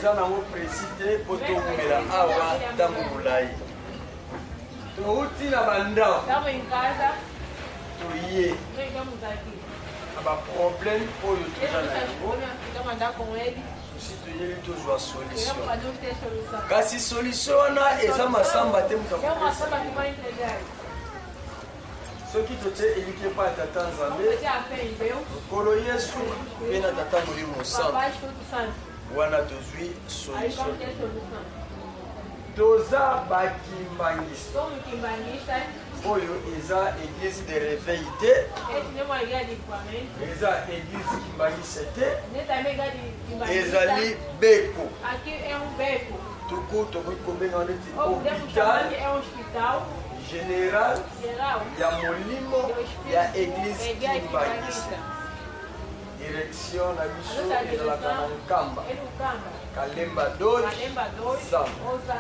eza nango précité po tokumela awa ntango molai touti na bandako toye na baproblème oyo toza na yango sosi toyeli tozwa solution kasi solution wana eza masamba te mutakopesa soki totie elike mpa ya tata nzambe lokolo yesu mpe na tata molimo mosantu wana tozwi solution toza bakimbangisi oyo eza église de réveil te eza église kimbangisi te ezali beko tuku tokoki kobenga neti hôpital général ya molimo ya église kimbangisi direction na biso ezalaka na nkamba kalemba doge zamba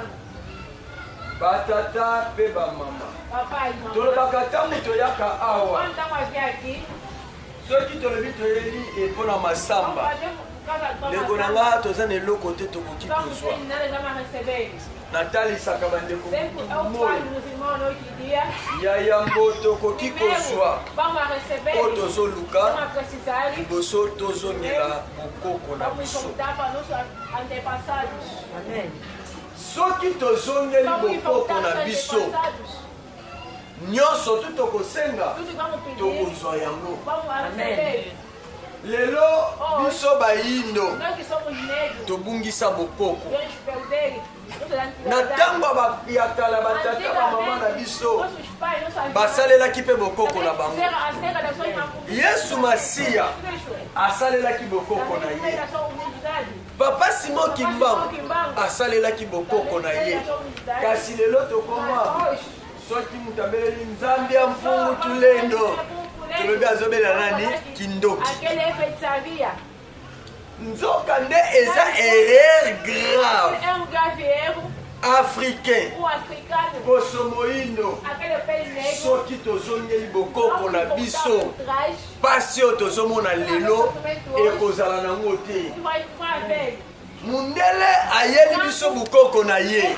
batata mpe bamama tolobaka ntango toyaka awa soki tolobi toyeli mpona masamba ndeko na nga toza na eloko te tokoki kozwa natalisaka bandeko moi ya yambo tokoki kozwa oyo tozoluka liboso tozongela bokoko na biso soki tozongeli bokoko na biso nyonso tu tokosenga tokozwa yango lelo biso bayindo tobungisa bokoko na ntango ya kala batata bamama na biso basalelaki mpe bokoko na bango yesu masiya asalelaki bokoko na ye papa simon kimbangu asalelaki bokoko na ye kasi lelo tokoma soki mutu abeleli nzambe ya mpungu tulendo tolobi azobela nani kindoki nzoka nde eza erreur grave africain poso moyindo soki tozongeli bokoko na biso pasi oyo tozomona lelo ekozala nango te mundele ayeli biso bokoko na ye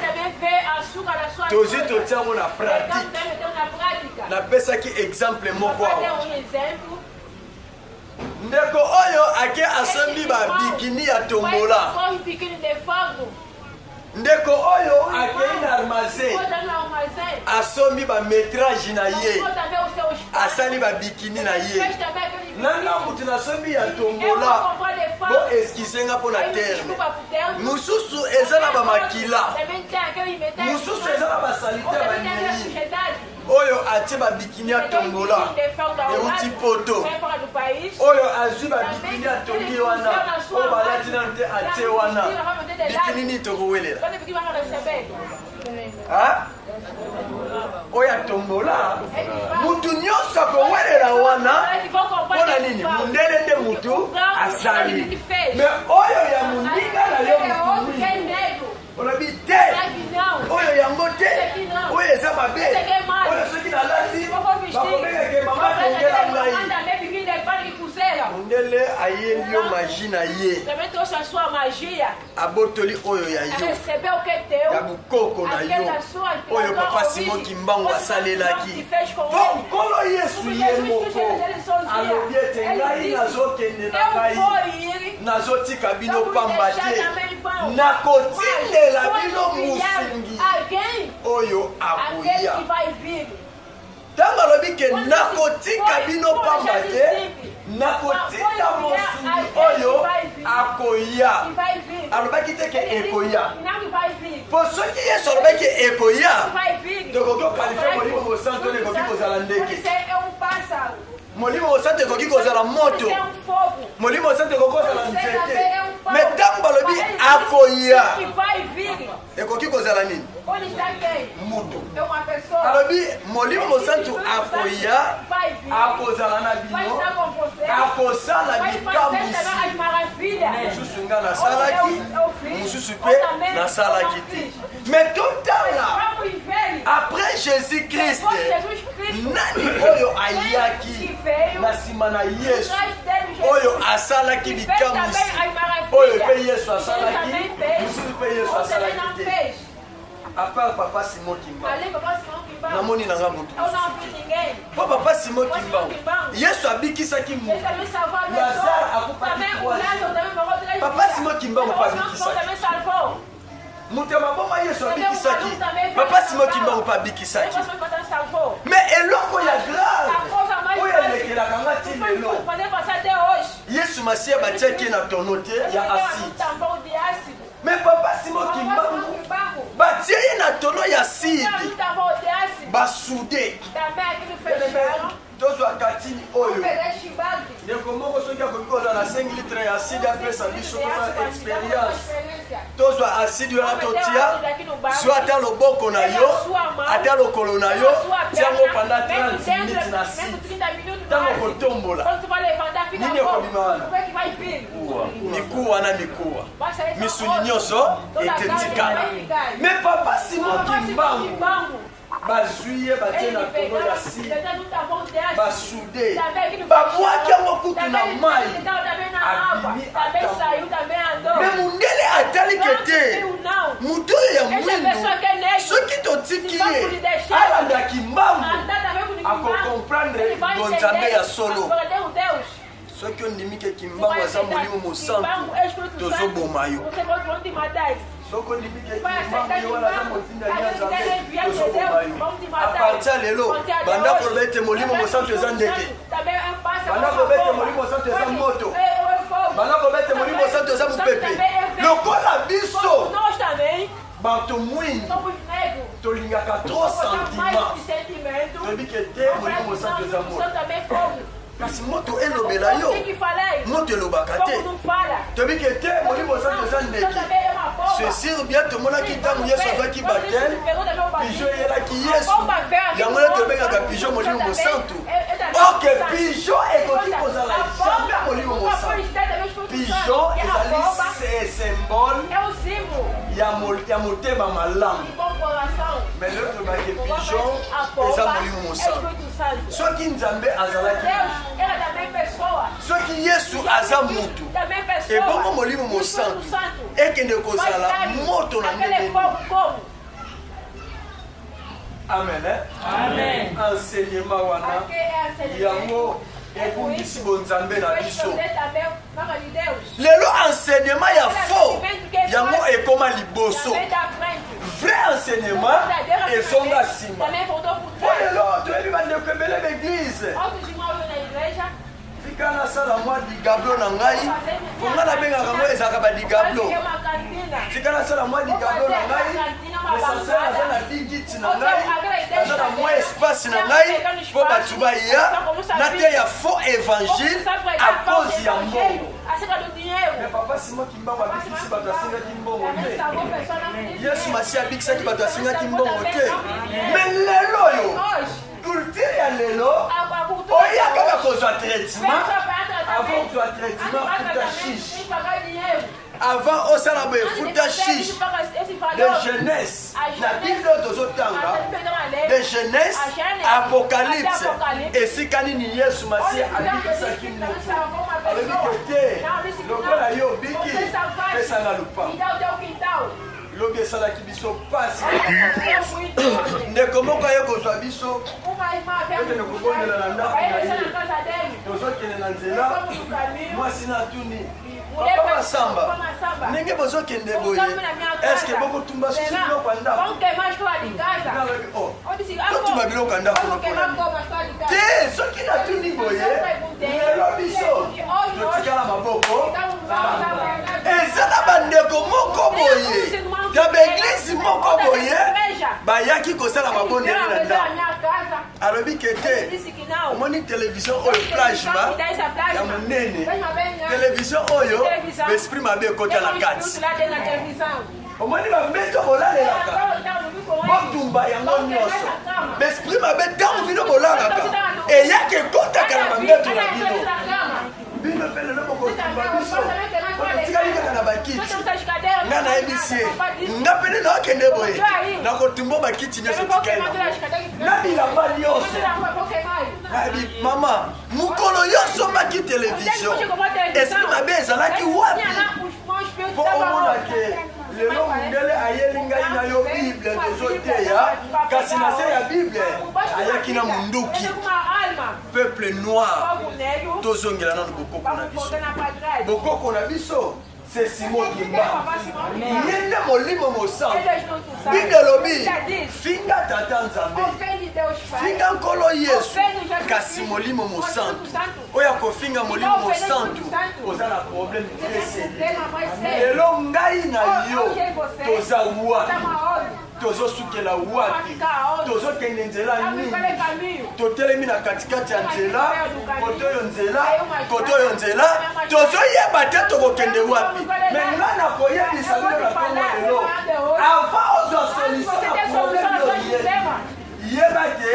tozwi totiango na pratique napesaki exemple moko awa ndeko oyo ake asombi babikini ya tombola ndeko oyo akei na armazin asombi bametrage na ye asali babikini na ye nanga mutu nasombi ya tombola bo eskisenga mpo na terme mosusu eza na bamakila mosusu eza na basalite ya banyei oyo atie babikini ya tombola euti poto oyo azwi babikini atongi wana oyo balati nano te atie wana bikini nini tokowelela oyo atombola mutu nyonso akowelela wana mpona nini mundele nde mutu asali me oyo ya mondinga na yo mutu olobi te oyo yango te oyo eza mabe oyo soki nalati bakobengake mama tongela ngai mondele ayeli yo magi na ye abotoli oyo ya yo ya bokoko na yo oyo papa simon kimbangu asalelaki mpo nkolo yesu ye moko alobi ete ngai nazokende na ngai nazotika bino pamba te nakotindela bino mosungi oyo akoya ntango alobi ke nakotika bino pamba te nakotinda mosungi oyo akoya alobaki te ke ekoya po soki yesu alobaki ekoya tokoki okalife molimo mosantu oyo ekoki kozala ndeke molimo mosantu ekoki kozala moto molimo mosantu ekoki kozala nzete me ntango balobi akoya ekoki kozala nini mutu alobi molimo mosantu akoya akozala na bino akosala bikamwisi mosusu nga nasalaki mosusu mpe nasalaki te me totala après jésus christ nani oyo ayaki na nsima na yesu oyo asalaki bikamwisi oyo mpe yesu asalaki Yesu asalaki te. À part Papa Simon Kimbangu. Namoni nanga mutu. Po Papa Simon Kimbangu. Yesu abikisaki mutu. Lazare akupaki kwa. Papa Simon Kimbangu pa bikisaki. Mutu maboma Yesu abikisaki. Papa Simon Kimbangu pa bikisaki. Mais eloko ya grave. Oya lekelaka ngati lelo. Yesu Masia batiaki na tonote ya acide. Mais Papa Simon Kimbangu batie ye na tono ya acide. Basude. Tozwa katini oyo. Ndeko moko soki akoki na 5 litres ya acide apesa biso kosala expérience. Tozwa acide wana totia so ata loboko na yo ata lokolo na yo tiango pendant 30 minutes na acide. Tango kotombola nini ekobima wana mikuwa na mikuwa misuni nyonso etetikala. Mais Papa Simon Kimbangu bazuye batie na tono ya acide basude babwaki yango kutu na mai abimi ata. Mais mundele atalike te mutu oyo ya mwindu soki totiki ye alandaki mbangu akokomprendre bonzambe ya solo. Soki ondimike Kimbangu aza molimo mosantu tozoboma yo. Soki ondimike Kimbangu wana aza motinda nyanzambe tozoboma yo. Apartir lelo banda koloba ete molimo mosantu eza ndeke, banda koloba ete molimo mosantu eza moto, banda koloba ete molimo mosantu eza mopepe. Lokola biso bato mwindu tolingaka trop sentiment tobike te molimo mosantu eza moto. Kasi moto elobela yo moto elobaka te tobike te molimo mosantu eza ndeke. C'est sûr bien tomonaki ntango Yesu azwaki batele pigeon eyelaki Yesu yango nde tobengaka pigeon molimo mosantu. Ok, pigeon ekoki kozala jamais molimo mosantu. Pigeon ezali symbole ya motema malamu. Mais lelo tobaki pigeon eza molimo mosantu. Soki Nzambe azalaki soki Yesu aza mutu ebongo molimo mosantu ekende kozala moto na ndenge. Amen. Enseignement wana yango ebungisi bonzambe na biso. Lelo enseignement ya faux yango ekoma liboso. Vrai enseignement ezonga nsima. Lelo toyebi bandeko ebele l'église kana sala mwa digablo na ngai ponga na benga kango ezaka ba digablo sikana sala mwa digablo na ngai lesasela za na digit na ngai za na mwa espace na ngai po batu baya na te ya faux évangile à cause ya mbongo. Mais Papa Simon Kimbangu abikisi bato asingaki mbongo te. Yesu Masia abikisaki bato asingaki mbongo te. Mais lelo yo culture ya lelo oyaka bakozwa traitement avant kozwa traitement futa chiche avant osala boye futa chiche de jeunesse na bible oyo tozotanga de jeunesse apocalypse esika nini Yesu Masia abikisaki moto alobiki te lokola yo obiki pesanga lupango lobi esalaki biso pasi ndeko moko aye kozwa biso ekende kobondela na ndako na ye tozokende na nzela mwasi na tuni papa Masamba ndenge bozokende boye eske bokotumba susi biloko ya ndako totuma biloko ya ndako te soki natuni boye lelo biso totikala maboko eza na bandeko moko boye ya baeglise moko boye bayaki kosala mabondeli na ndako alobi ke te omoni television oyo plagema ya monene television oyo besprit mabe ekota na kati omoni bambeto bolalelaka botumba yango nyonso besprit mabe ntango bino bolalaka eyaki ekotaka na bambeto na bino bino mpe lelo bokotumba biso otikali kaka na bakiti nga nayebisi ye nga pene naokende boye nakotumba bakiti nyonso tikali na bilamba nyonso nayebi mama mokolo nyonso maki televizio esprit mabe ezalaki wapi mpo omonake lelo kasi na se ya Bible ayaki na munduki peuple noir tozongela nanu bokoko na biso bokoko na biso c'est Simon Kimba yende molimo mosantu Bible lobi finga tata nzambe finga nkolo Yesu kasi molimo mosantu oya kofinga molimo mosantu oza na problème tresede lelo ngai na yo toza wa tozosukela wapi tozokende nzela nini totelemi na katikati ya nzela koto oyo nzela tozoyeba te tokokende wapi me nga na koyebisa bino na kongo lelo avant ozwa solution na problème oyo yeba te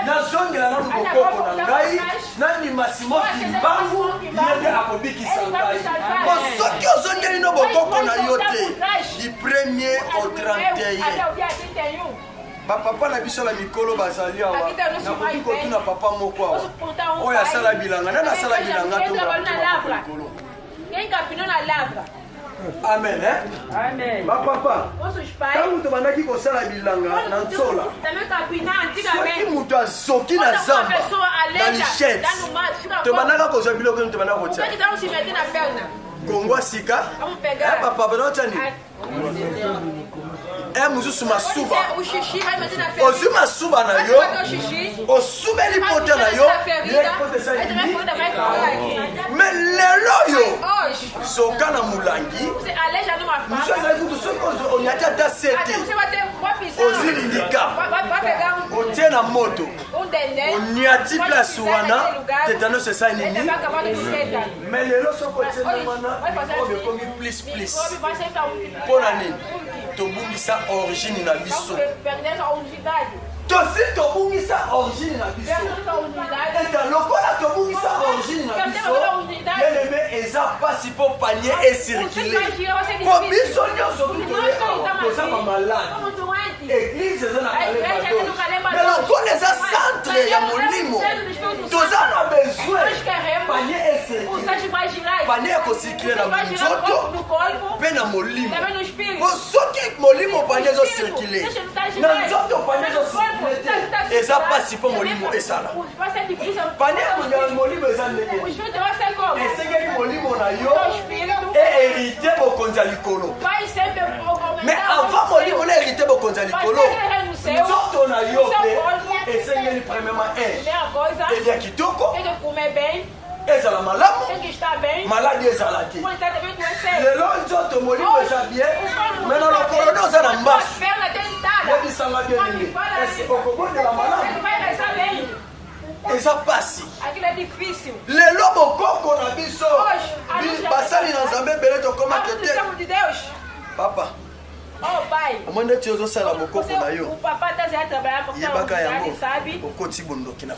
nazongela nanu bokoko na ngai nandima Simon Kimbangu yende akobikisa ngai soki ozongeli no bokoko na yo te du 1er au 31 bapapa na biso na mikolo bazali awa nakoki kotuna papa moko awa oyo asala bilanga nani asala bilanga to amen bapapa ntango tobandaki kosala bilanga na nsola soki moto azoki na zamba na lichete tobandaka kozwa biloko ino tobandaka kotia kongwa sika papa banotani mosusu masuba ozwi masuba na yo osumeli pote na yo me lelo yo soka na mulangi mosu ezali kutu soki onyati ata sete ozwi lindika otie na moto onyati place wana tétanos esali nini me lelo soki otie na wana oyo ekomi plis mpo na nini tobungisa origine na biso tosi tobungisa origine na biso eta lokola tobungisa origine na biso bien-aimé eza pasi mpo panier esirkile po biso nyonso tutoye awa toza bamalade église eza na kalembato me lokola eza centre ya molimo toza na besoin panier esirkile panier ekosirkile na nzoto mpe na molimo po soki molimo panier ezosirkile na nzoto panier ezosirkile eza pasi mpo molimo esala panier molimo eza ndenge esengeli molimo na yo ehérite bokonzi ya likolo mais avant molimo na hérite bokonzi ya likolo nzoto na yo mpe esengeli premièrement elia kitoko ezala malamu maladi ezala te lelo nzoto molimo eza bien mais na lokolo nde oza na mbasu yebisanga bien nini ese okobondela malamu eza pasi lelo bokoko na biso basali na nzambe ebele tokomaki te papa omwende ti ozosala bokoko na yo yebaka yango okoti bondoki na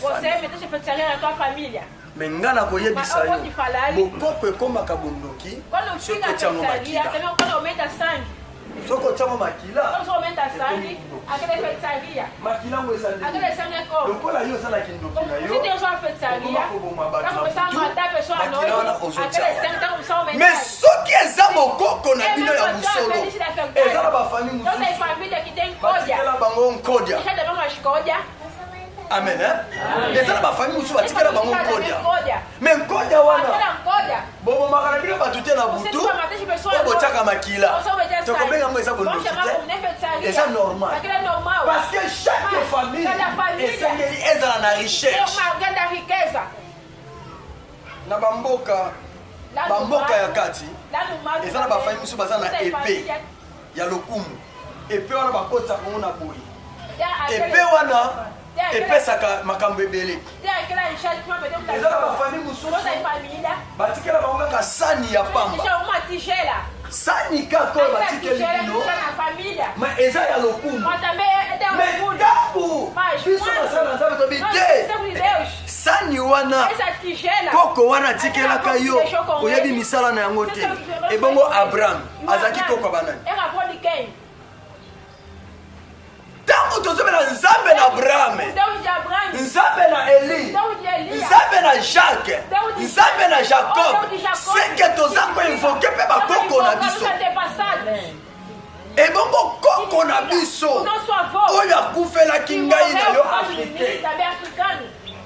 famille me nga na koyebisa yo bokoko ekomaka bondoki soki otiango makila soki otiango makila makila ngo eza ndenge lokola yo ozalaki ndoki na yo okoma koboma bato makila wana ozotia me soki eza bokoko na bino ya mosolo eza na bafamille mosusu batikela bango nkodia amen eza na bafamille mosusu batikela bango nkodia me nkodia wana bobomaka na bino bato te na butu o botiaka makila tokobenga ngo eza bondoki te eza normal parce que chaque famille esengeli ezala na recherche na bamboka ya kati eza na bafamille mosusu baza na epe ya lokumu epe wana bakotisaka ngo na boye epe wana epesaka makambo ebele eza na bafamille mosusu batikela bango kaka sani ya pamba sani kaka oyo batikeli bino ma eza ya lokumu me ntango biso basala na nzambe tobi te sani wana koko wana atikelaka yo oyebi misala na yango te ebongo abraham azalaki koko banani ntango tozobela nzambe na abraham nzambe na eli nzambe na jacques nzambe na jacob seke toza koinvoke mpe bakoko na biso Et bongo koko na biso. Oyo akufelaki ngai na yo africain.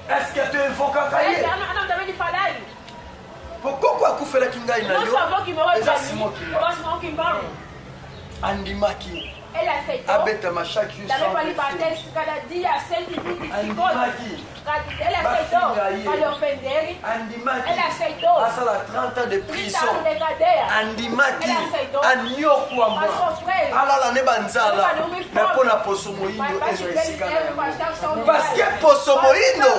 Est-ce que tu évoques Kaye? Pourquoi akufelaki ngai na yo? Eza Simon Kimbangu. Andimaki. Abeta machak juste. Elle aceitou. Asala 30 ans de prison. Andimaki. Anyokwamba. Alala ne banzala. Mais pour la poso moyindo ezo esika. Parce que poso moyindo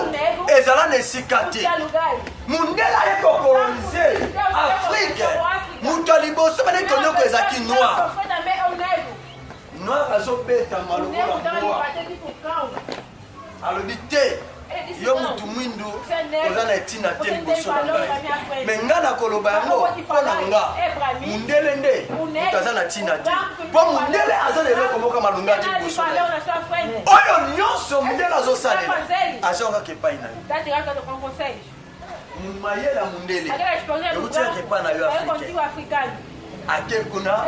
ezala nesikati. Mundela eko coloniser Afrique. Mutaliboso bane konyoko ezaki noir. Noir azobeta maloko la noir. alobi te yo mutu mwindu oza na etina te liboso na ngai me nga na koloba yango mpo na nga mundele nde moto aza na tina te mpo mundele aza na eloko moko malunga te liboso na ye oyo nyonso mundele azosalela azongaka epai na ye mayele ya mundele ekutikaka epai na yo africain ake kuna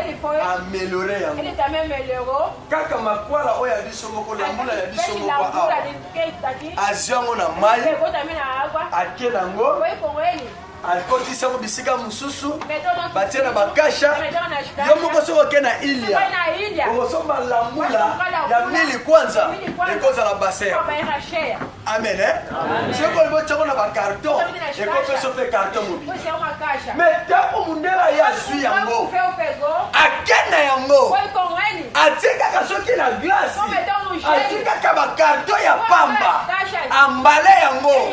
amélioré yango kaka makwala oyo ya biso moko lambula ya biso moko awa azwi yango na mai ake nango akotisa yango bisika mosusu batie na bakasha yo moko soki oke na ilia okosomba lambula ya mili kwanza ekozala basin amen soki olibotiango na bakarton ekopeso mpe karton mobili me ntango mundela ye azwi yango ake na yango atie kaka soki na glasi atie kaka bakarton ya pamba ambale yango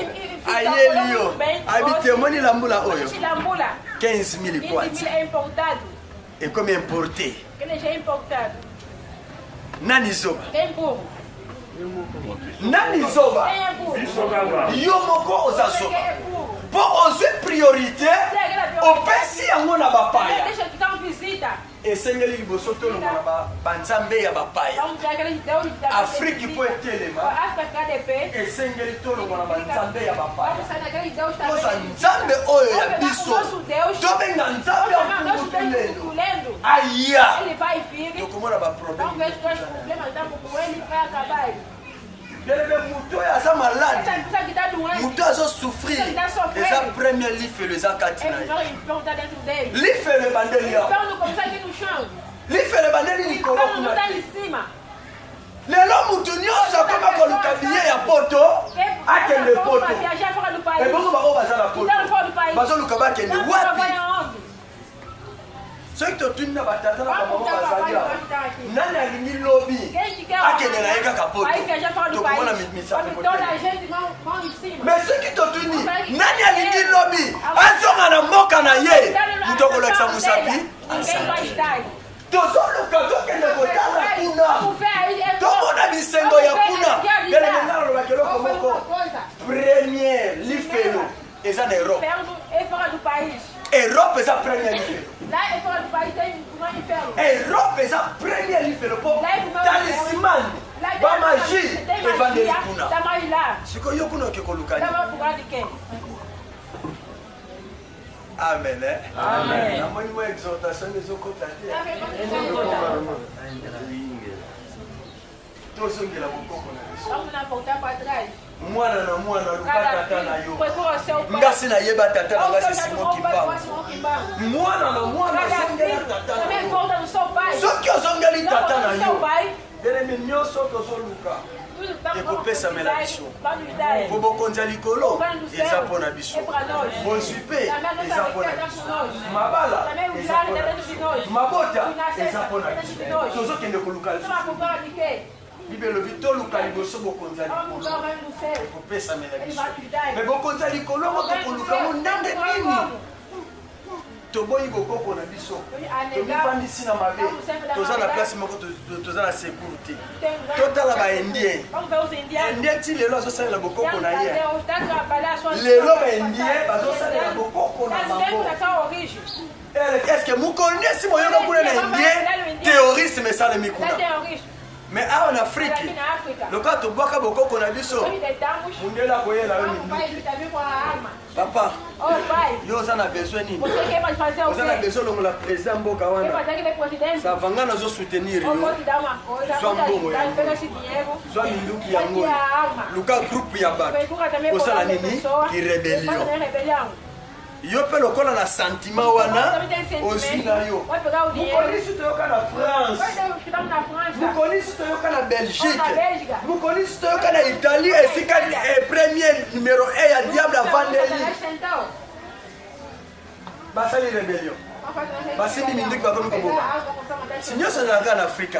ayeli yo habite moni lambula oyo 15 000 kwanza ekomi importé nani zoba nani zoba yo moko oza zoba mpo ozwi priorité opesi yango na bapaya esengeli liboso tolonga na banzambe ya bapaya afriki mpo etelema esengeli tolonga na banzambe ya bapaya koza nzambe oyo ya biso tobenga nzambe ya mungutulendo aya tokomona baproblème belebe mutu oyo aza maladi mutu azosouffrir eza premier lifelo eza kati na ye lifelo ebandeli yao lifelo ebandeli likolo kuna lelo mutu nyonso akoma koluka biye ya poto akende poto ebongo bango baza na poto bazoluka bakende wapi soki totuni na batata na bamamo bazali awa nani alingi lobi akende na ye kaka poto tokomona misape mais soki totuni nani alingi lobi azonga na mboka na ye mutu akolakisa mosapi tozoluka tokende kotala kuna tomona bisengo ya kuna elemenga lolobaki eloko moko première lifelo eza na Europe Europe eza première lifelo Europe eza première lifelo po talisman bamagie evandeli kuna sikoyo yo kuna okekolukani amen amen namoni mo exhortation ezokota te tozongela bokoko na biso mwana na mwana luka tata na yo ngasi nayeba tata na ngasi Simon Kimbangu mwana na mwana ozongela tata na yo soki ozongeli tata na yo elemi nyonso tozoluka ekopesamela biso po bokonzi ya likolo eza mpo na biso bozwi mpe eza mpo na biso mabala eza mpo na biso mabota eza mpo na biso tozokende koluka lisusu bible elobi toluka liboso bokonzi ya likolo ekopesamela biso me bokonzi ya likolo ngo tokoluka mo ndenge nini toboyi bokoko na biso tomifandisi na mabe toza na place moko toza na sécurité totala baindien indien ti lelo azosalela bokoko na ye lelo baindien bazosalela bokoko na bango est-ce que mokolo nesi moyoka kuna na indien terrorisme esalemi kuna Mais en Afrique, le cas de Boaka Boko qu'on a vu ça. Papa, yo on a besoin ni. On a besoin de la présidente Boka wana. Ça va ngana zo soutenir yo. Soit mbongo ya. Soit minduki ya ngo. Luka groupe ya bato. Osala nini? Ki rébellion. Yo pe lokola na sentiment wana aussi na yo. Vous connaissez to yoka na France. Vous connaissez to yoka na Belgique. Vous connaissez to yoka na Italie et c'est quand premier numéro 1 ya diable avant Nelly. Basa les rébellion. Basi ni minduki ba komi ko. Sinyo ça na Afrique.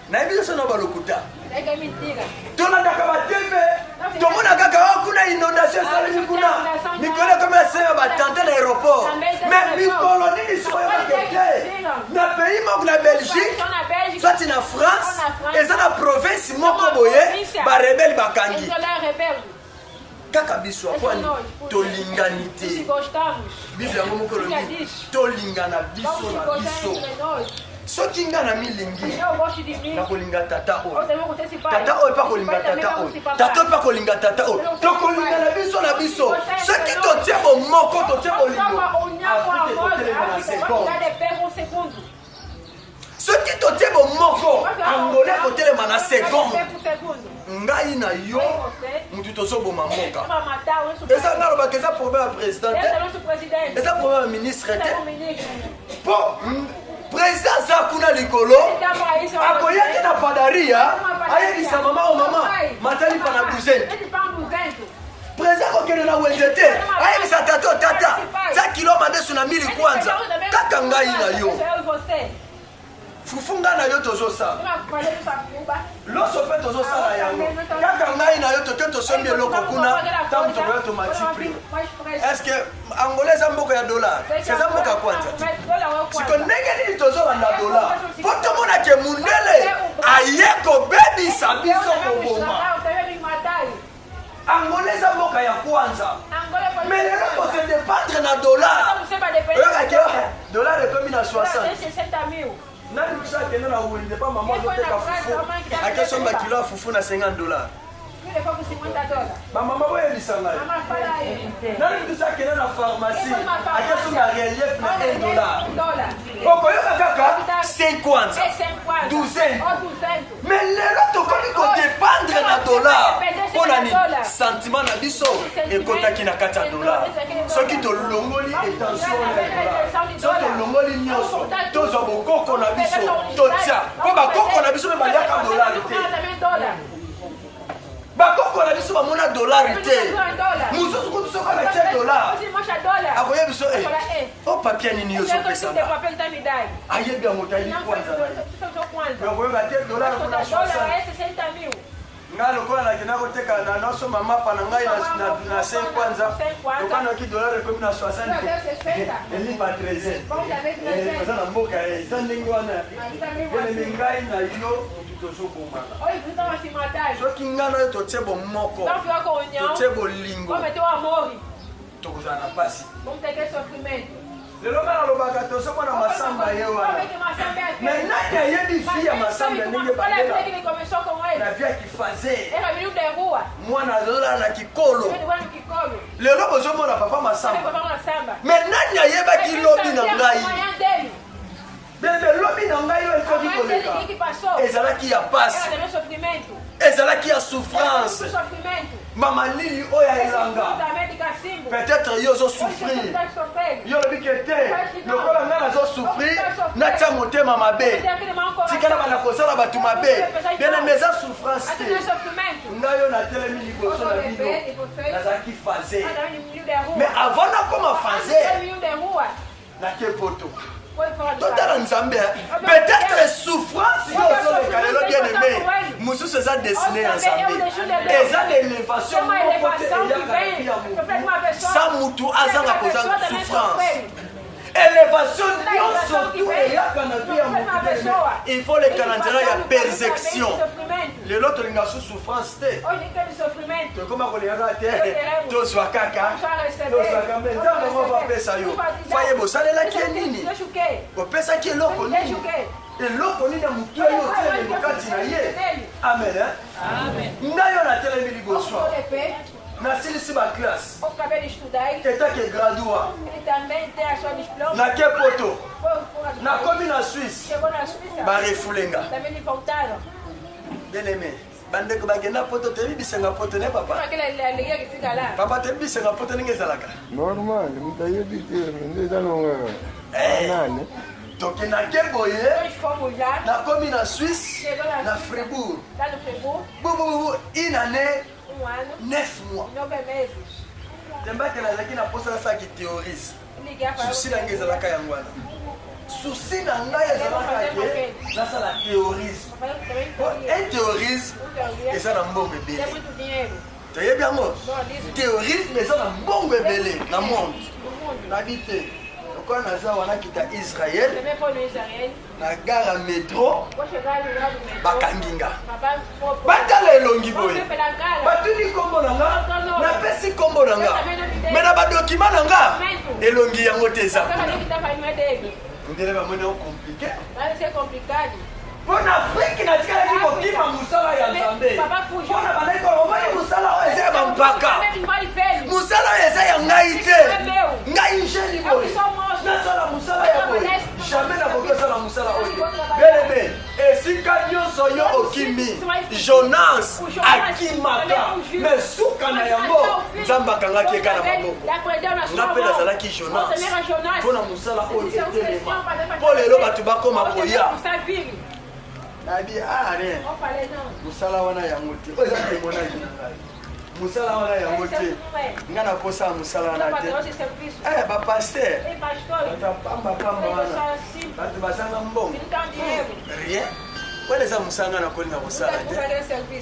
Na biso na balokuta. Tona ndaka TV. Tomona kaka kuna inondation sala kuna. Mikolo comme ça va tenter l'aéroport. Mais mikolo ni so ya keke. Na pays moko la Belgique, soit na France, et ça na province moko boye, ba rebelle bakangi. Kaka biso kwani tolinganité. Biblia moko lo tolingana biso na biso. Soki nga na milingi na kolinga tata o tata o pa kolinga tata o tata pa kolinga tata o to kolinga na biso soki to tie bo moko to tie bo lingo soki to tie bo moko angolais ko telema na seconde ngai na yo mutu to so bo mamoka eza ngalo ba keza problème président eza problème ministre po président Zakuna Likolo, akoyaki na padaria, ayebisa mama o mama, matali pa na douzaine. Président kokende na wenzete, ayebisa tata, za kilo madesu na mili kwanza, kaka ngai na yo. Fufunga na yo tozo sa. Loso pe tozo sa la yango. Kaka ngai na yo to sombi loko kuna, tamu to yo to matipri. Est-ce que angolais mboka ya dollar? C'est ça mboka kwanza. Siko ndenge ni tozo banda dollar. Poto mona ke mundele ayeko baby sabiso koboma. Angolais mboka ya kwanza. Mais les gens vont se dépendre na dollar. Dollar est comme 60. Nani kusa kena na uende pa mama zote ka fufu. Akeso mba kilo fufu na $50. Maman boye lisanga. Nani kusa kena na pharmacie. Akeso na relief na $1. Okoyoka kaka 50. 12. Mais lelo tokoki ko dépendre na dollar. Pona ni sentiment na biso e kotaki na kata dollar. Soki to longoli attention na dollar. Soki to longoli nyoso. Tozo bokoko na biso totia po bakoko na biso baliaka dollar te bakoko na biso bamona dollar te mususu kutu soka na tia dollar akoye biso o papier nini yo sopesanga ayebi yango tayi kwanza akoyeba te dollar kuna 60 nga lokola nakenda koteka na noso mama pa na ngai na 5 kwanza lokana ki dollar ekomi na 60 elipa 13 eza na mboka eza ndenge wana ene ngai na yo tozobomaka soki nga na yo totie bomoko totie bolingo tokozala na pasi lelo ngana lobaka tozomona masamba ye wana mais nani ayebi fi ya masamba ndenge balela na via kifaze mwana azola na kikolo lelo bozomona papa masamba mais nani ayebaki lobi na ngai bebe lobi na ngai oyo ekoki koleka ezalaki ya pasi ezalaki ya souffrance mama lili oyo elanga peut-être yo ozosouffrir yo lobi ke te lokola ngai nazosouffrir natia motema mabe tikana bana kosala bato mabe bien eza souffrance te ngai oyo natelemi liboso na bino nazalaki faze mais avant nakoma faze nake poto totala nzambe peut-être souffrance yo ozoleka lelo bien aimé mosusu eza destiné ya nzambe eza l'élévation moko te eyaka ya motu sa mutu azanga kozanga souffrance élévation nyonso tu eyaka na vie ya motu Il faut les canadiens, il y a persécution. Les autres, ils ont souffrance. Comment on les a dit? Tous sont caca. Tous sont caca. Mais on va faire ça. Faye bossa la kienini. On peut ça qui est l'autre. Et l'autre, on est dans mon cœur. Amen. Amen. Nayo na télé soir. Na silisi ba classe. Teta ke gradua. Na ke poto. Na komi na Suisse. Ba refulenga. Bien aimé. Bande ko bagena poto te bisenga poto ne papa. Papa te bisenga poto ninge zalaka. Normal, mutaye bite ndeza longa. Nani? Donc na ke boye. Na komi na Suisse. Na Fribourg. Bobo une année 9 mois. Temba que la na posa ça qui théorise. Souci na ngeza la kaya ngwana. Souci na ngaya za la kaya. Na ça la théorise. Un théorise et ça na mbongo belé. Tu es bien moi. Théorise mais ça na mbongo belé na monde. Na bité. Quand on a wana kita Israël. Na gare métro bakanginga batala elongi boye batuni kombo nanga na pesi kombo nanga mais na ba document nanga elongi yango te eza ndele ba mona compliqué c'est compliqué. Pour Afrique na tika ki kokima musala ya Nzambe pona banai ko omani musala o eza ya mpaka musala eza ya ngai te ngai njeli boye na sala musala ya boye jamais na bokosa sala musala oyo belebe esika nyonso yo okimi Jonas akimaka mais suka na yango Nzambe akangaki eka na maboko nga mpe nazalaki Jonas mpona musala oyo etelema mpo lelo bato bakoma koya nabi are musala wana yango te oyo eza témoignage na ngai musala wana yango te nga nakosa musala wana te bapaster batapambapamba wana bato basanga mbongo rien wana eza musala nga nakolinga kosala te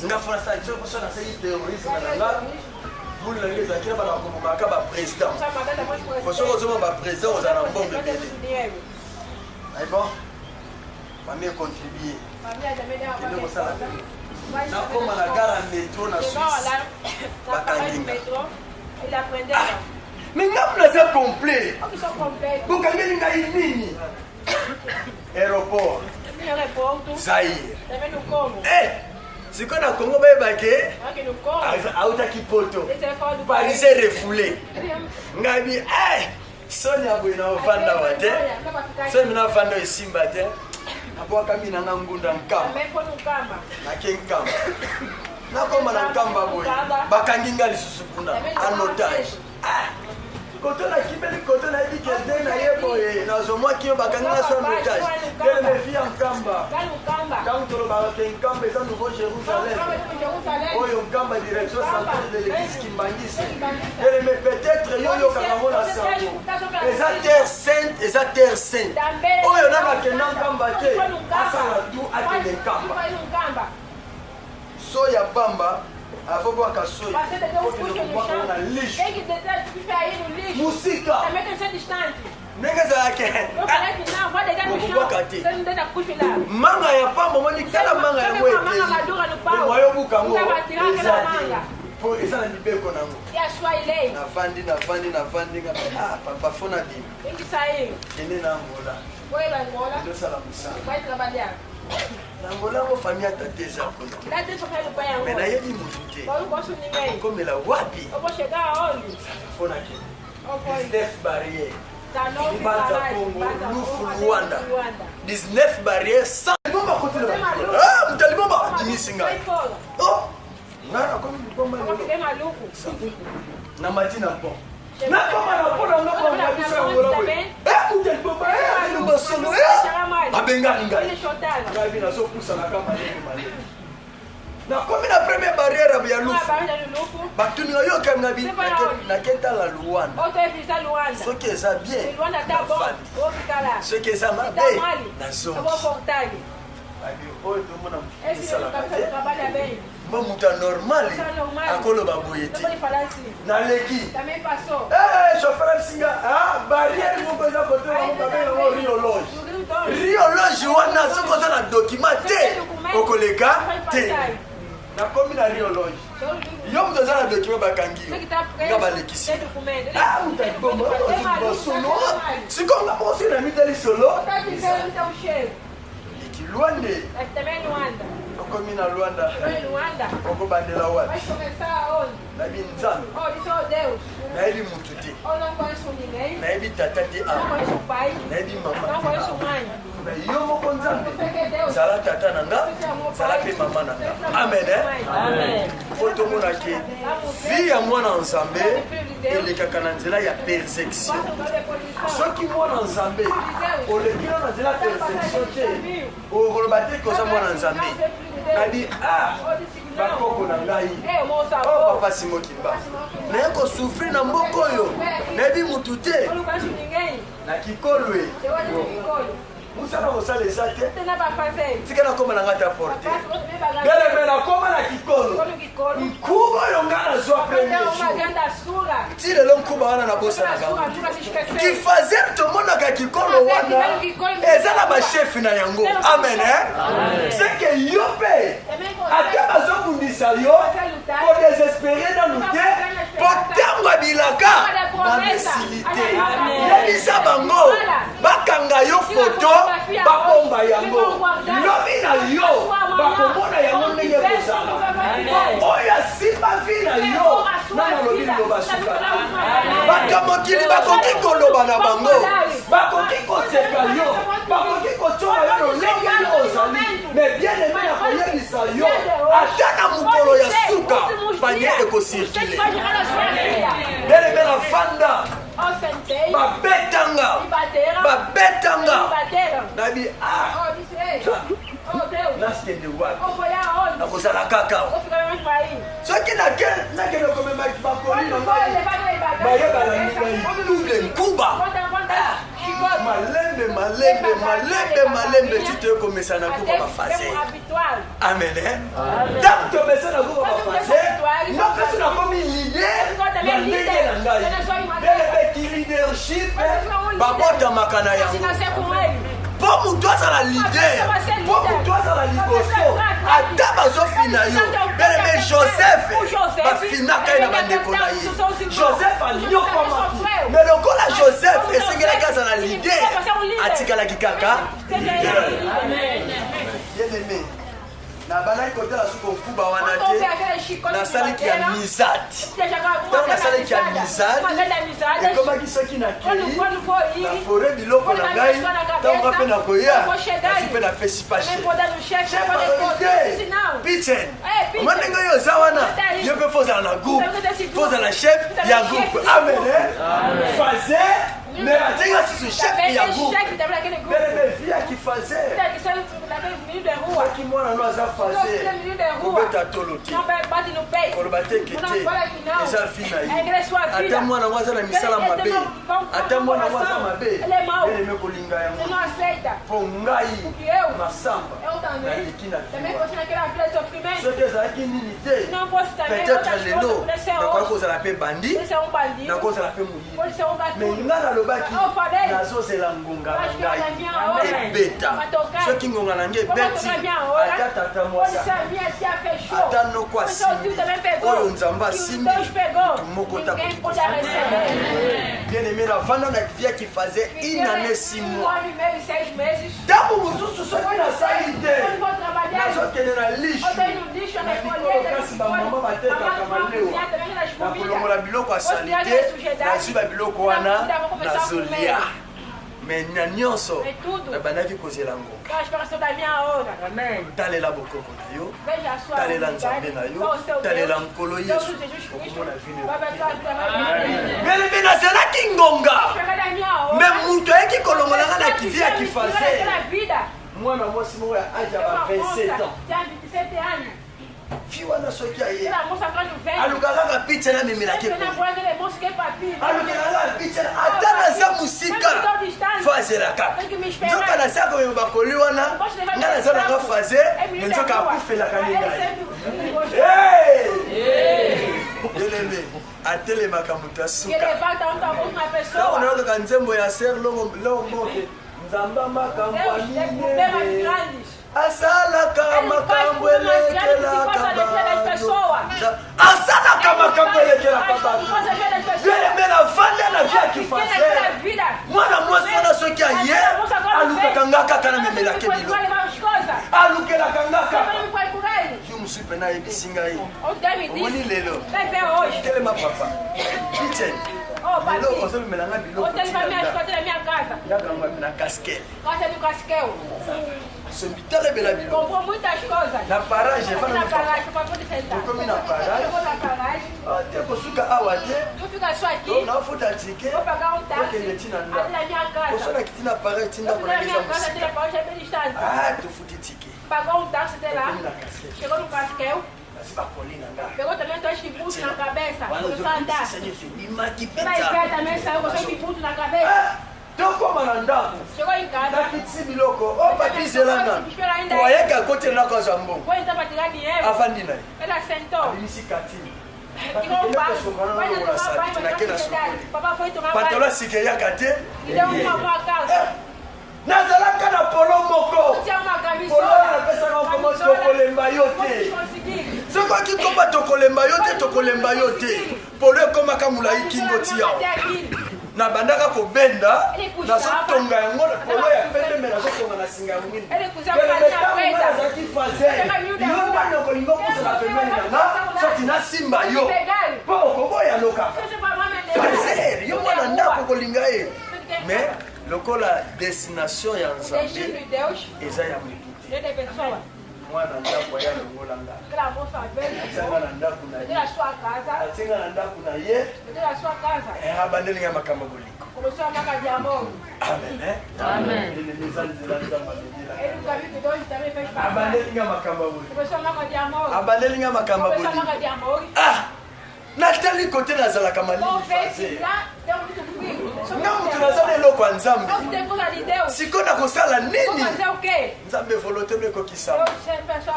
nga fona sala biso kosala nasali terrorisme na nga buli nange ezalaki na bana komomaka baprésident fosoko ozoma baprésident ozala na mbongo ebele bon famille contribuer kende kosala te nakoma na gare ya métro na Suisse bakanginga mais ngamu naza complet bokangeli ngai nini aéroport Zaire sikoyo na Congo bayebake autaki poto parisien refoulé ngai bi soni ya boye na ovanda wa te soni mina ovanda esimba te abwaka mina na ngunda nkamba nake nkamba nakoma na nkamba boye bakangi nga lisusu kuna en otage koto na kibeli koto na yebi kende na ye boye nazomwaki yo bakangi nga so en otage teleme fi ya nkamba ntango tolobaka ke nkamba eza nouveau Jérusalem oyo nkamba direction centrale de l'église kimbangisi teleme peut-être yo yokaka ngo na sango eza terre sainte eza terre sainte oyo nano akenda nkamba te asala tu akende nkamba so ya pamba afobwaka soya okendekobwaka na lishe musika ndenge ezalake okobwaka te manga ya pamba omoni tala manga yango eteli obuka ngo eza te eza na mibeko nango navandi papa fona bima kende na Angola ndosala mosala Angola ngo famille atate eza kuna me nayebi motu te okomela wapi fona ke 19 barrière Libanza Congo Lufu Rwanda 19 barrières sans mtalibomba dimisi ngai ngana komi libomba na matina mpo nakoma na mpona nga bonga biso yangola boye mtalibomba lubasolo abengani ngai ngai nazopusanaka malenge malenge nakomi na première barrière ya lufu batuni oyoka naketala Luanda soki eza bien soki eza mabe nazongi oyo tomona esalaka te mbo mutu anormale akoloba boye te naleki chauffeur asinga barrière moko eza kote bango babengango riologe riologe wana soki oza na document te okoleka te nakomi na riologe yo moto aza na document bakangi yo nga balekisi utabombo solo sikonga mosi na mitali solo Luanda. Okomi na Luanda. Oko bandela wapi? Na binzambe. Na ebi mutu te. Na ebi tata te a. Na ebi mama. Na yo moko nzambe. Zala tata nanga, zala pe mama nanga. Amen. Amen. Foto mona ke vie ya mwana nzambe elekaka na nzela ya persecution. Soki mwana nzambe olekila na nzela persecution te. Okoloba te koza mwana nzambe. Nadi bakoko na ngai papa Simon Kimba naye kosufri na mboka oyo nayebi mutu te na kikolwe musala kosala eza te tika nakoma na ngai te aporte beleme nakoma na kikolo nkuba oyo ngai nazwa premier jour ti lelo nkuba wana nabosanaka kifazer tomonaka kikolo wana eza na bashefi na yango amen seke yo mpe ate bazobundisa yo kodesespere nanu te po ntango abilaka na mesilite yebisa bango bakanga yo foto bakomba yango lobi na yo bakomona yango ndenge kozala oyo asimba vi na yo nana lobi liloba suka bato mokili bakoki koloba na bango bakoki koseka yo bakoki kocola yo lolenge yo ozali me bien aime na koyebisa yo ata na mokolo ya suka panie ekosirkile bien aime na fanda babetanga nabi nasikende wapi nakozala kaka soki nakende komema bakoli na ngai bayebana ngai double nkuba malembe ti toyekomesa na kuba bafase amen ntango tomesa na kuba bafase ngapesi nakomi lider na ndenge na ngai belebeki leadership babotamaka na yango po mutu azala lider po mutu azala liboso ata bazofina yo belebe joseph bafinaka ye na bandeko na ye joseph anyokomaki me lokola joseph esengelaki azala lider atikalaki kaka lider bien-aimé nabanaki kotala suko nkuba wana te nasaliki ya mizati ntango nasaliki ya mizati ekomaki soki nakei nafore biloko na ngai ntango mpe nakoya nasi mpe napesi pashe pichen oma ndenge oyo oza wana yo mpe fozala na groupe fozala chef ya groupe amen faze mais atinga sisu chef ya groupe belebe via kifaze soki mwana no aza faze kobeta tolo te koloba te kete eza fi na ye ata mwana ngo aza na misala mabe ata mwana ngo aza mabe beleme kolinga yango mpo ngai masamba naleki na fiwa soki ezalaki nini te peut-être lelo nakoki kozala mpe bandi nakozala mpe moyini me nga nalobaki nazozela ngonga na ngai ebeta soki ngonga na ngai ebeti ata tata mwasa ata noko asimbi oyo nzambe asimbi moko takoki bien aimé na vanda na via qui faisait une année 6 mois ntango mosusu soki nasali te nazokende na lishe kasi bamama batekaka malewa nakolongola biloko asali te nazwi babiloko wana nazolia me na nyonso nabandaki kozela ngonga talela bokoko na yo talela nzambe na yo talela nkolo yesu okomona vino belebe nazalaki ngonga me mutu ayeki kolongolanga na kivi ya kifaze mwana mwasi moko ya age ya ba 27 ans fi wana soki aye alukakaka picha namemelaki alukakaka picha ata naza musika fazela kaka nzoka naza komema bakoli wana nga naza nanga faze me nzoka akufelaka ningai eleme atelemaka moto asuka ntango nayokaka nzembo ya ser longo moke Nzamba makambo Deus tem problemas grandes. asalaka makambo elekelaka asalaka makambo elekelaka bato beleme navanda na vie ya kifaser mwana mwasi wana soki aye alukaka nga kaka na memelake bilo alukelaka nga kaka yo mosu mpe nayebisi ngai omoni lelo telema papa kitchen lelo ozomemela nga biloko na casquel sombitala bela biloko na parage okomi na parage te kosuka awa te nafuta tike okende tina nda kosala kiti na parage tindako na eza mosika tofuti tike Nasi bakoli na nga pegou também dois tributos na cabeça, começou a andar. bimaki Vai pizza ver também saiu com dois tributos na cabeça. tokoma na ndako Chegou em casa. nakitisi biloko o papizelanga toyeka kote nako azwa mbongo Foi então para tirar dinheiro. avandi na ye Ela sentou. abimisi katini Tirou um banho. Vai tomar banho, mas não se papai foi tomar pantalo banho. asikeyaka te E deu uma calça. nazalaka na polo moko Tinha uma camisa. polo napesaka okoma tokolemba yo te soki okikoma tokolemba yo te tokolemba yo te polo ekomaka molai kingo tiao na bandaka kobenda nazotonga yango polo ya pembe nazotonga na singa ya mwini azalaki faser yo wana kolinga okusana pembeni nanga soti nasimba yo mpo okoboya lokaka faser yo mwana ndako kolinga ye mais lokola destination ya nzambe eza ya motu te mwana ndako aya longola nga atianga na ndako na ye atianga na ndako na ye abandelinga makambo boliko amen eza nzela nzambe abandelinga makambo boliko abandelinga makambo boliko natali kote nazalaka malili faze nga mutu naza na eloko ya nzambe siko na kosala nini nzambe volonté no ekokisama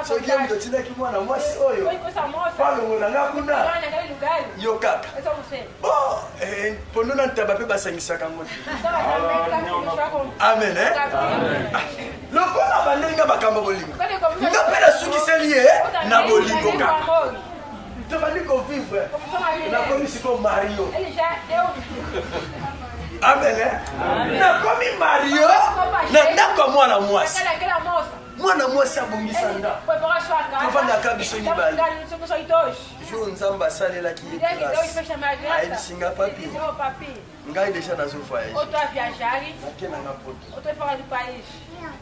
soki ye mutu otindaki mwana mwasi oyo palongola nga kuna yo kaka mpondo na ntaba mpe basangisaka ngo te amen lokola bandelinga makambo bolingo nga mpe nasukiseli ye na bolingo kaka tobandi kovivre nakomi siko mario amen nakomi mario na ndako ya mwana mwasi mwana mwasi abongisa ndako tovandaka biso mibali jour nzambe asalelaki ye klase ayebisinga papier ngai deja nazovoyage nakendanga poto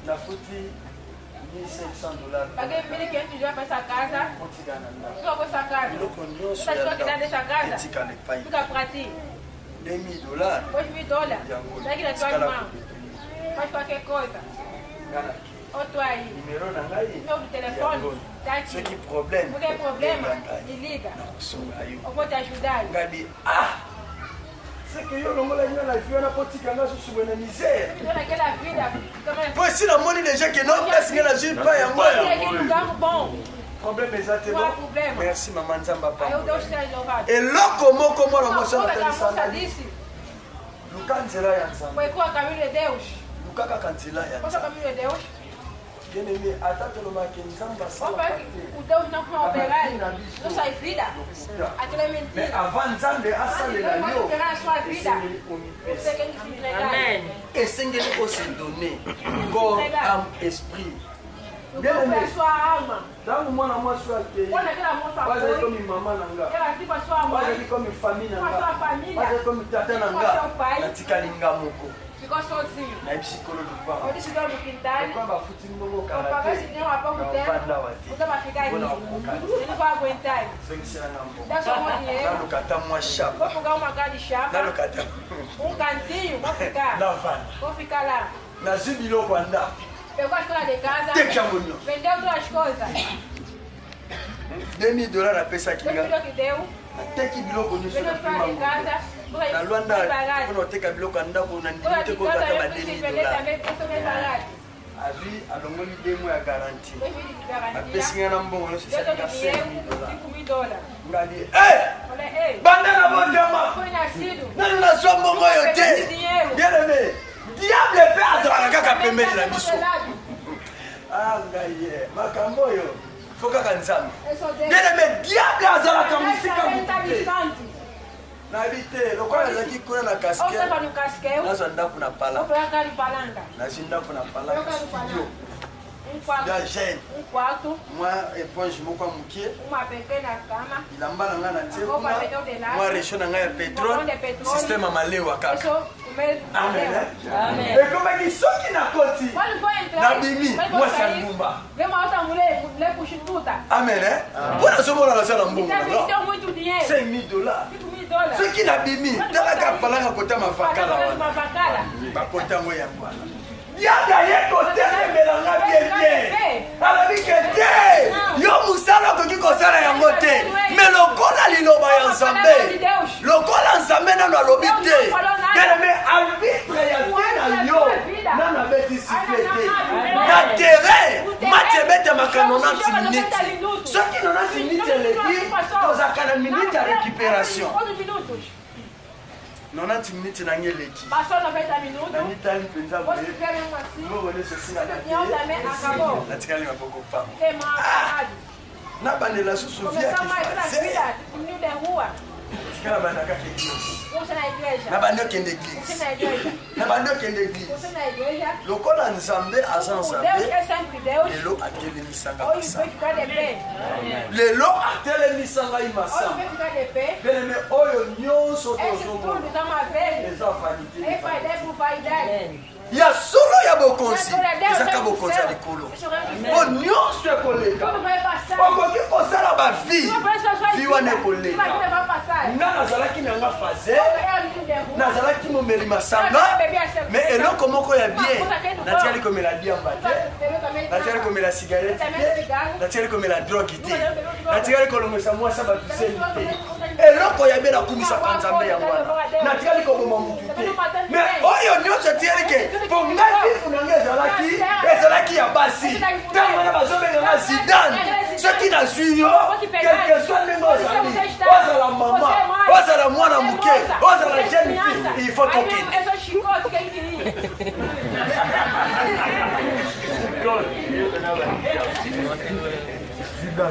nafuti $1,700 biloko nyonso ya ndako etikala epai $2,000 yango numero na ngai yango soki problème nakosonga yo ngadi seke yo longola ina na vie wana po tikanga susu na misère po esi namoni déjà ke non place ngai nazwi mpa yango problème eza te bon merci mama nzambe apambola eloko moko mwana mwasi anatanisanga luka nzela ya nzambe luka kaka nzela ya nzambe bien-aimé ata tolobaki nzambe mais avant nzambe asalela yo esengeli ose donner corps âme esprit bien-aimé ntango mwana mwasi akei bazali komi mama na nga bazali komi famille na nga bazali komi tata na nga natikali nga moko nayebisi kolo lubaa bafuti mbongo karateavanda wate zongiselanga mbongo naluka ata mwa shapa naluka ata navanda nazwi biloko ya ndako teki yango nyonso $2,000 apesaki nga nateki biloko nyonso napimango na lwanda mpona oteka biloko ya ndako na ndimi te kozaka ba $2,000 azwi alongoli 2 mois ya garanti apesi nga na mbongo nyonso esalika $5,000 ngadi banda na bondama nani nazwa mbongo oyo te bien-aimé diable pe azala kaka pembeni na biso. Ah ngaye, makambo yo. Foka kanzambe. Bien-aimé, diable azala kamusika mutite. Nabite, lokola zaki kuna na casquette. Nazo ndaku na pala. Nazinda kuna pala. Studio. Ya jeune. Moi éponge moko mukie. Ilamba na ngana teko. Moi réchaud na ngaya pétrole. Système malewa kaka. Amen. Amen. Et comme qui soki na koti. Na bimi, moi ça ngumba. Amen. Pour somo na sala mbongo. $5,000. Ceux qui n'a bimi, dans la capala na kota mafakala. Ba kota ngo ya kwa. Yanga yeko tele melanga bien. Ala bikete. Yo musala ko kiko sala yango te. Mais lokola liloba ya Nzambe. Lokola Nzambe na lobi te. Mais arbitre ya tena yo. Nana beti sifete. Na terrain, matebete makano 90 minutes. Ceux qui n'ont pas fini de le dire, aux à 40 minutes de récupération. 90 minutes na ngeleki. Na mitali penza boye. Ngo wele ceci na télé. Na tikali maboko pa. Na bandela susu via ki. Kala bana ka église. Na bando kende église. Na bando kende église. Lokola Nzambe azan Nzambe. Lelo atelemisanga masa. Lelo atelemisanga imasa. Bien-aimé oyo nyonso tozomo. Les vanité. Ya solo ya bokonzi. Ezaka bokonzi ya likolo. O nyonso ekoleka. Okoki kosala ba vie. Vie wana ekoleka. Nga nazalaki nanga faze. Nazalaki momeli masanga. Mais eloko moko ya bien. Natiali komela diamba te. Natiali komela cigarette te. Natiali komela drogue te. Natiali kolongesa mwasa batuseni te. Eloko ya bien nakumisa Nzambe ya wana. Natiali koboma mutu te. Mais oyo nyonso tiali ke pour ngai funanga ezalaki ya basi. Tango na bazobenga nga Zidane. Soki nazwi yo, quelque soit ndenge ozali. Ozala mama, ozala mwana muke, ozala jeune fille, il faut tokende.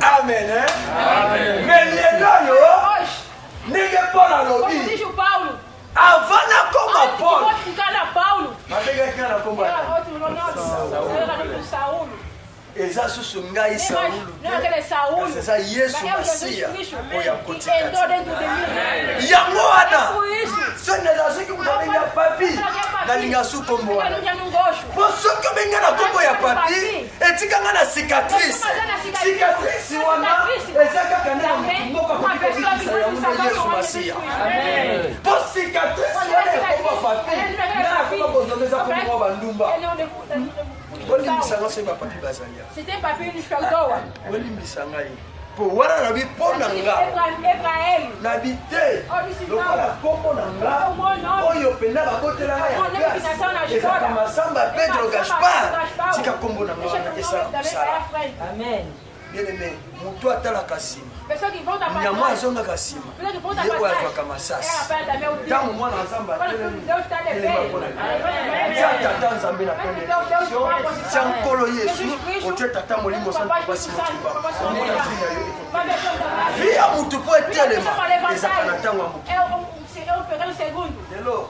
Amen. Mais lelo yo, ndenge Paul alobi. Avant na koma Paul. Mabega kana komba. Eza susu ngai Saulu. C'est ça Yesu Masia. Oya kotikati. Yango wana. Sone za soki kubenga papi. Na linga su kombo wana. Po soki benga na kombo ya papi, etikanga na cicatrice. Cicatrice wana eza kaka na mboka ko kobikisa ya Yesu Masia. Amen. Po cicatrice wana kombo papi. Na kombo bozomeza kombo bandumba. C'était un papier du Chaldor. Pour voir la vie pour Nanga. N'habiter. Lokola Coco Nanga. Oyo Pena Bakote la Maya. Et ça comme Pedro Gaspard. Tika Combo Nanga. Et ça. Amen. Bien-aimé, mutu atala kasima. Nyama azonga kasima. Yeko azwaka masasi. Tango mwana Nzamba tata Nzambe na pembe. Tia nkolo Yesu, otie tata molimo sana basi motiba. Via mutu po etelema. Ezaka na tango ya mutu. Lelo,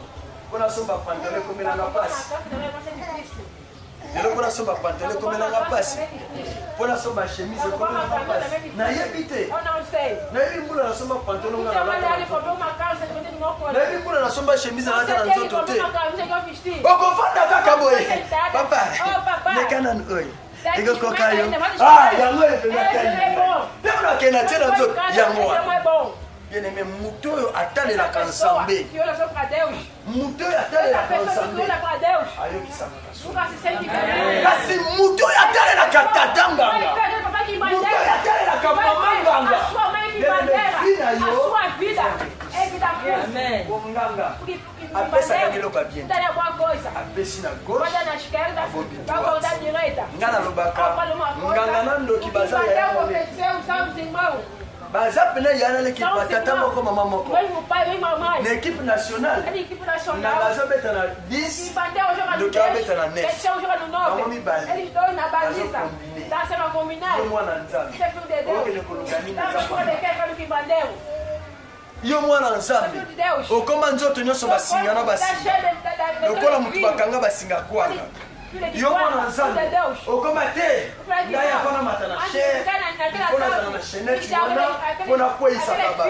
kona somba pantale komela na pasi. Lelo kona somba pantale komela na pasi. Pona somba chemise komela na pasi. Na yebite. Na yebi mbula na somba pantalon na la. Na yebi mbula na somba chemise na la nzoto te. Okofanda kaka boye. Papa. Nekana oy. Ego kokayo. Ah, yango epena tani. Tena kena tena nzoto yango. Bien-aimé, muto atalela kansambe. Muto atalela kansambe. Ayo kisama. Kasi muto atalela katatanga. Muto atalela kamamanga. Fina yo. Amen. Nganga. Apesa ngelo ka bien. Apesi na gauche. Ngana lobaka. Nganga nando kibaza ya. Bazap na yana l'équipe tata moko maman moko. Oui, mon père, oui, maman. L'équipe nationale. L'équipe nationale. Na bazo beta na 10. Donc tu as beta na 9. Maman mi bali. Elle donne na balisa. Dans sa communale. Yo mwana nzambe. C'est pour des deux. OK le kolokani na za. Pour des quelqu'un qui bandero. Yo mwana nzambe. Okoma nzoto nyonso basinga na basinga. Lokola mutu bakanga basinga kwanga. Yo mwana nzambe. Okoma te. Ngai afana matana chere. Pona na chenette wana. Pona kwesa baba.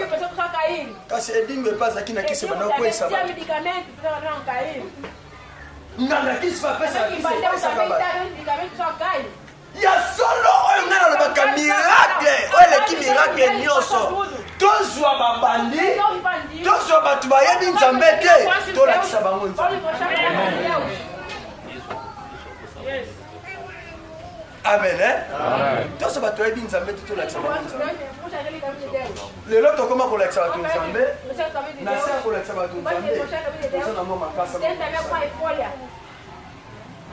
Kasi edingo epazaki na kisi bana kwesa baba. Nganga kisi pa pesa kwesa baba. Ya solo oyo ngana lobaka miracle. Oyo leki miracle nyonso. Tozwa babandi. Tozwa batu bayebi nzambe te. Tolakisa bango nzambe. Amen, hein? Tozwa batu bayebi nzambe te tolakisa bango nzambe. Lelo tokoma kolakisa batu nzambe. Nasi ya kolakisa batu nzambe. Toza na mwa makasa.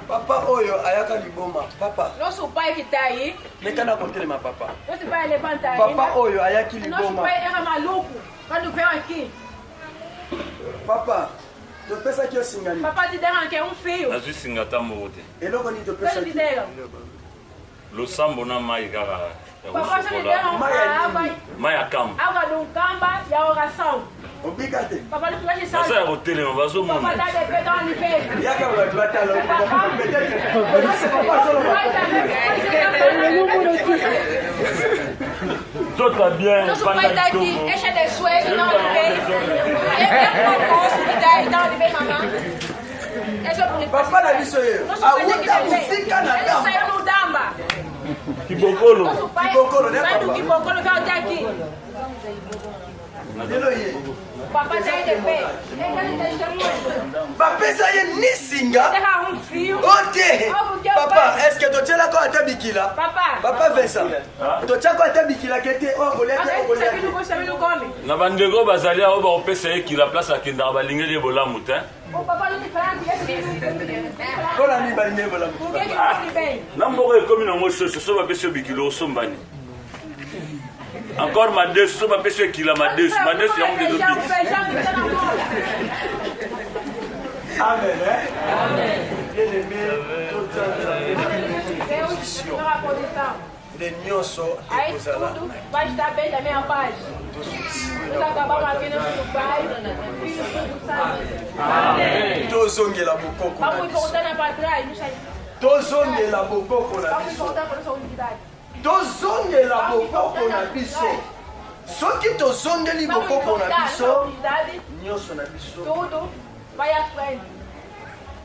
Papa oyo ayaka liboma. Papa. Nosso pai que tá aí. Neka na kotelema papa. Nosso pai levanta aí. Papa oyo ayaki liboma. Nosso pai era maluco quando veio aqui. Papa, tu pensa que eu singani? Papa te deram que é filho. Nós singata mote. E logo ni tu pensa que lo sambo na mai gara. Papa se deram água. Mai akamba. Água do camba e a oração. Obrigado. Papa não pode sair. Nasa ya hotel mo bazo mo. Papa dá de pé dans l'hiver. Yaka wa tu atalo. Tout va bien. Nosso pai tá aqui, enche de sueño dans l'hiver. É proposto que dá dans l'hiver maman. Papa na biso yo. Awuta musika na Ele damba. saiu no Damba. Kibokolo. Nosso pai Kibokolo, né, sai do papa? Kibokolo veio até aqui. Lelo ye. Papa tá aí de pé. Ele tá testemunho. Bapesa ye ni singa. Terra fio. Ok. Papa, est-ce que tu tiens quoi à bikila? Papa. Papa Vincent. Tu tiens quoi à bikila kete o goliath o goliath. Na bandeko bazali aho ba opesa eki la place akenda balingeli bolamu te. O papa não te fala que Kola ni balinge bola. Por que não bem? Na mboko ekomi na ngoso so ba pesa bikilo sombani. Encore ma deux so ba pesa ekila ma deux ya ngode dobi. Amen. Amen. Les nyonso aí tudo vai estar bem da minha paz. Nós acabamos aqui no pai. Amém. Tozongela bokoko. Vamos voltar para trás, não sei. Tozongela bokoko na Vamos biso. voltar para nossa unidade. Tozongela bokoko na biso. Soki tozongeli bokoko na biso, nyonso na biso. Tudo vai à frente.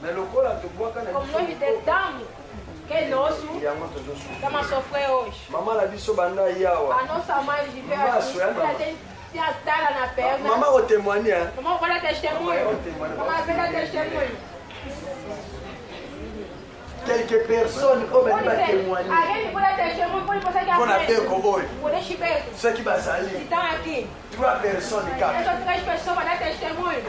Mais lokola tobwaka na Como biso. nós tentamos, que é nosso, estamos a sofrer hoje. Mama na biso banda yawa. A nossa mãe de pé Maço, é, aqui, mama? ela tem a tala na perna. Mama o témoigner, hein? Mamãe vai dar testemunho. Mamãe vai dar testemunho. Quelques personnes au Pode bani ba ser, témoigner. alguém que pode dar testemunho, pode passar aqui à Bona frente. beko oyo. Por este beco. Ceux qui bazali. Estão aqui. 3 personnes cap. Essas 3 pessoas vão dar testemunho.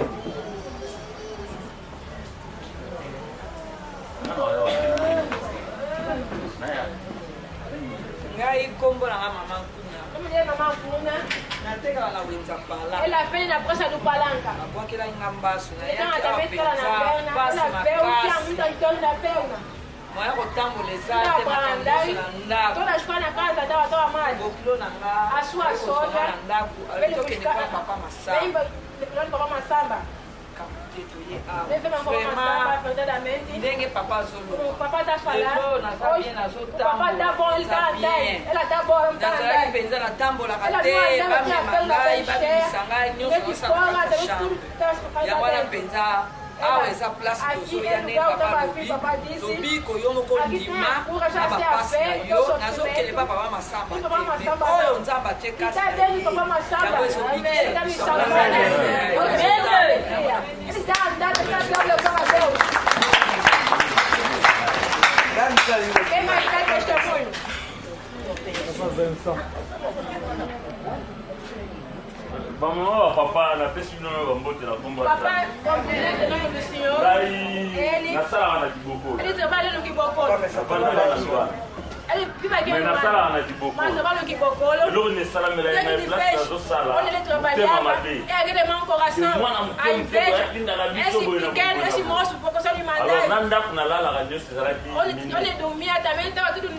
Ngai kombo na mama kuna. Como diz mamãe Kuna, Natekala na wenza pala. ela vem na praça do Palanca. Abwakela ngambasu na Então, yaki ela também fica lá na perna. Ela veio, tinha muita dor na perna. Moya kotambola eza Ela te makambo andai, na ndako. todas as coisas na casa dela estão amadas. Bokilo na nga. A sua sogra na ndako. veio Tokende buscar. kwa papa Vem masamba. para Papa Massamba. Kamuteto ye Vem para Papa Massamba, verdadeiramente. ndenge papa O azoloba. papai está falando. Lelo naza Hoje, bien, o nazotambola, papai está bom, ele está naza andando. bien. Ela está boa, ele está nazalaki andando. mpenza natambolaka Ela te não andava, tinha bamema perna ngai bem babimisa ngai nyonso cheia. basalaka Desde chambre fora, yango wana mpenza awa eza place tozoya nde papa lobi lobiko yo moko ndima na bapasi na yo nazokele pa papa masamba te oyo nzambe atie kasi na ye yango ezobikisa Quem mais quer testemunho? Bamama papa na pesi bino bambote na kombo. Papai, compreende o nome do senhor. Dai. Na sala na kiboko. Ele trabalha no Kibokolo. Papa na sala. Mais na sala na kibokolo. Eloko ne sala mela na place na zo sala. Tema mabe. Alors nanda kuna lala ka nyosi saraki.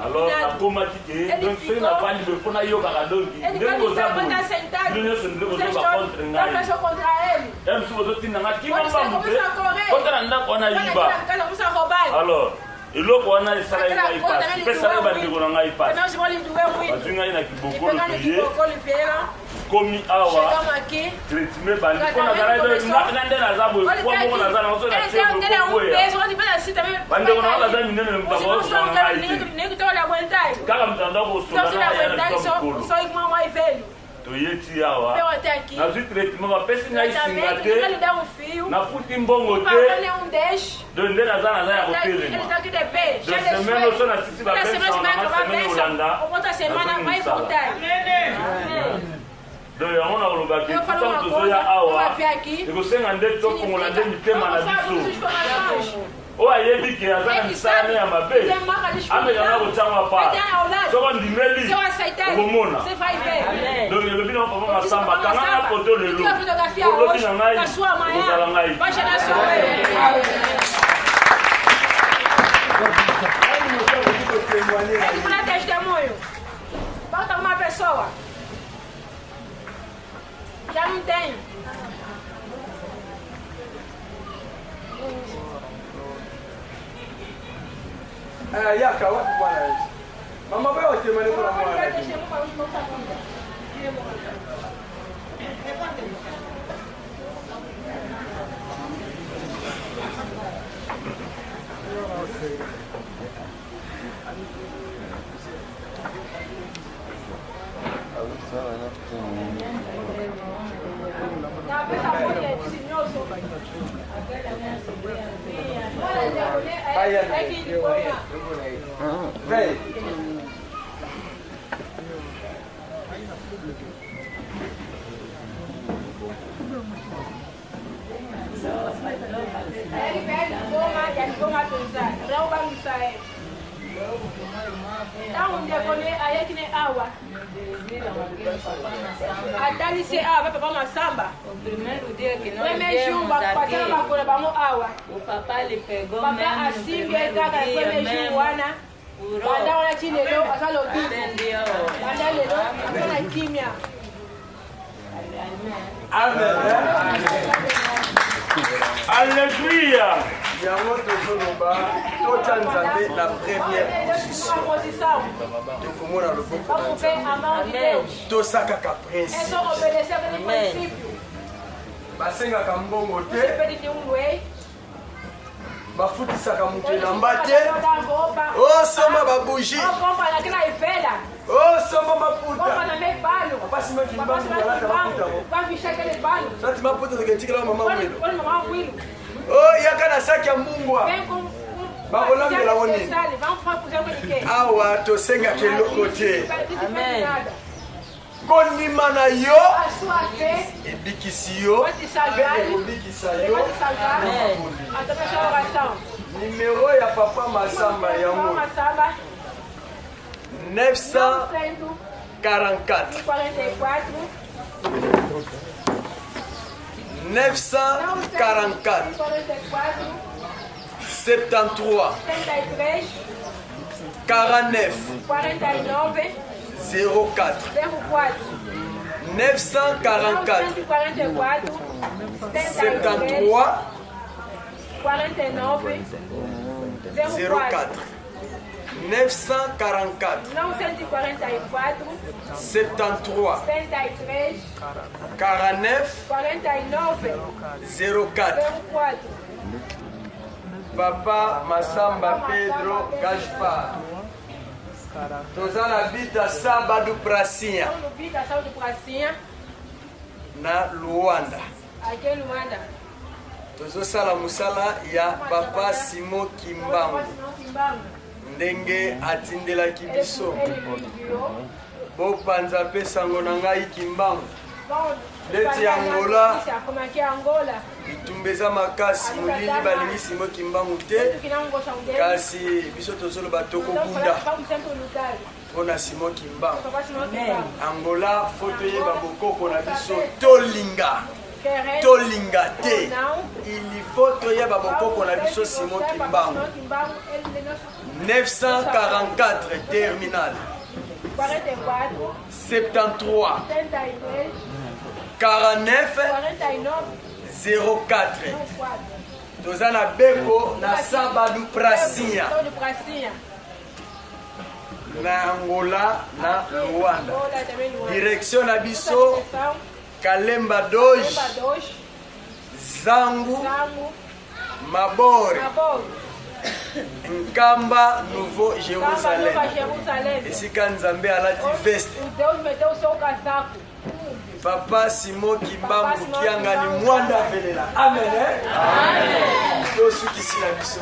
Alors akoma kike donc c'est na bali be pona yoka ka donki. Ndeko zabu. Ndeko ndeko zo ba contre ngai. Em subo zo tinna ngati mamba mute. Kontra ndako na yiba. Alors eloko wana esala ngai pasi pesa ba ndeko na ngai pasi. Bazinga ina kibokolo piye. Komi awa tretime bandi kona garaido ngandela zabo kwa moko na zana oso na chebo kwa bandi kona wala zami nene mbabo oso ngai kala mtanda ko so na ya to yeti awa na zi tretime ba pesi ngai singate na futi mbongo te de ndela zana za ya hotel de semaine oso na sisi ba pesa na semaine Holanda donc on a olobaki tant tozoya awa ekosenga nde tokongola nde mitema na biso oyo ayebi ke aza na misala ya mabe amekanga kotyango apa soko ndimeli okomona donc elobi na papa Masamba kanganga poto lelo olobi na ngai ozala ngai já não tem. Yaka wapi bwana hizi? Mama baya watemani kuna mwana. Vem. Ele pega goma e as gomas pensar. Não vamos sair. Dá decolê aí que nem água. A Dali se vai para Masamba. O primeiro dia que nós viemos aqui, o papai lhe pegou mesmo assim, no primeiro dia mesmo. Alléluia. Yango tozoloba totanzambe na première position tokomona loboko tosakaka principe basengaka mbongo te bafutisaka moto elamba te osomba babugi osomba maputa apasi makimbangoati maputa toketikela mama wilo yaka na saki ya mbungwa bakolambela ngo nini awa tosengaka eloko te kondima na yo ebikisi yo mpe ekobikisa yo nimero ya papa Masamba yango 944 73 49 04 944 73 49 04 944 73 49 04 Papa Masamba Pedro Gaspar toza na bita Sabado Pracinha na Luanda tozosala musala ya Papa Simon Kimbangu ndenge atindelaki biso bopanza pe sango na ngai Kimbangu Leti Angola. Itumbeza makasi mulili balingisi moki mbangu te. Kasi biso tozolo batoko kunda. Ona Simon Kimbangu. Angola foto yeba bokoko na biso tolinga. Tolinga te. Il faut toyeba bokoko na biso Simon Kimbangu. 944 terminal. 73 49 04. Tozana beko na Sabadu Prasia. Na Angola na Rwanda. Direction na biso Kalemba Doge Zangu Mabore Nkamba Nouveau Jérusalem. Esika Nzambe alati veste. Papa Simon Kimbangu kianga ni mwanda velela. Amen. Amen. Tosu kisina biso.